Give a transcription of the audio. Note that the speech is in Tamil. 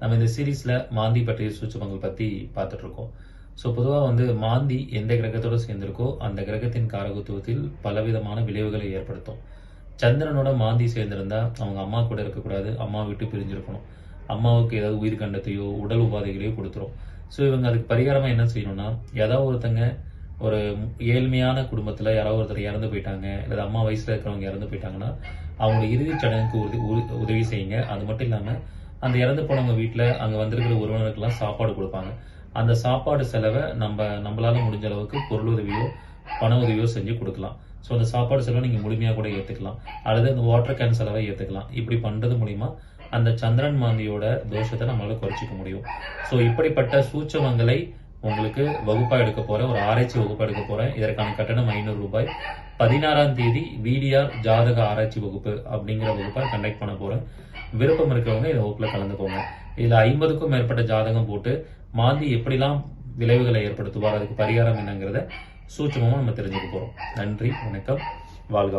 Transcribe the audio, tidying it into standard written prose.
நம்ம இந்த சீரீஸ்ல மாந்தி பற்றிய சூட்சுமங்கள் பத்தி பார்த்துட்டு இருக்கோம். ஸோ பொதுவாக மாந்தி எந்த கிரகத்தோட சேர்ந்திருக்கோ அந்த கிரகத்தின் காரகத்துவத்தில் பலவிதமான விளைவுகளை ஏற்படுத்தும். சந்திரனோட மாந்தி சேர்ந்திருந்தா அவங்க அம்மா கூட இருக்கக்கூடாது, அம்மா விட்டு பிரிஞ்சிருக்கணும், அம்மாவுக்கு ஏதாவது உயிர் கண்டத்தையோ உடல் உபாதைகளையோ கொடுத்துரும். ஸோ இவங்க அதுக்கு பரிகாரமா என்ன செய்யணும்னா, ஏதாவது ஒருத்தங்க ஒரு ஏழ்மையான குடும்பத்துல யாராவது ஒருத்தர் இறந்து போயிட்டாங்க, அல்லது அம்மா வயசுல இருக்கிறவங்க இறந்து போயிட்டாங்கன்னா அவங்களோட இறுதிச் சடங்குக்கு உதவி செய்யுங்க. அது மட்டும் இல்லாம அந்த இறந்து போனவங்க வீட்டில் அங்கே வந்திருக்கிற உறவினருக்கெல்லாம் சாப்பாடு கொடுப்பாங்க. அந்த சாப்பாடு செலவை நம்மளால முடிஞ்ச அளவுக்கு பொருள் உதவியோ பண உதவியோ செஞ்சு கொடுக்கலாம். ஸோ அந்த சாப்பாடு செலவை நீங்கள் முழுமையாக கூட ஏற்றுக்கலாம், அல்லது அந்த வாட்டர் கேன் செலவை ஏற்றுக்கலாம். இப்படி பண்ணுறது மூலிமா அந்த சந்திரன் மாந்தியோட தோஷத்தை நம்மளால குறைச்சிக்க முடியும். ஸோ இப்படிப்பட்ட சூட்சமங்களை உங்களுக்கு வகுப்பா எடுக்க போறேன், ஒரு ஆராய்ச்சி வகுப்பா எடுக்க போறேன். இதற்கான கட்டணம் 500 ரூபாய். 16ஆம் தேதி VDR ஜாதக ஆராய்ச்சி வகுப்பு அப்படிங்கிற வகுப்பை கண்டக்ட் பண்ண போறேன். விருப்பம் இருக்கிறவங்க இந்த வகுப்புல கலந்துக்கோங்க. இதுல 50க்கும் மேற்பட்ட ஜாதகம் போட்டு மாந்தி எப்படிலாம் விளைவுகளை ஏற்படுத்துவார், அதுக்கு பரிகாரம் என்னங்கிறத சூட்சமமா நம்ம தெரிஞ்சுக்க போறோம். நன்றி, வணக்கம், வாழ்க.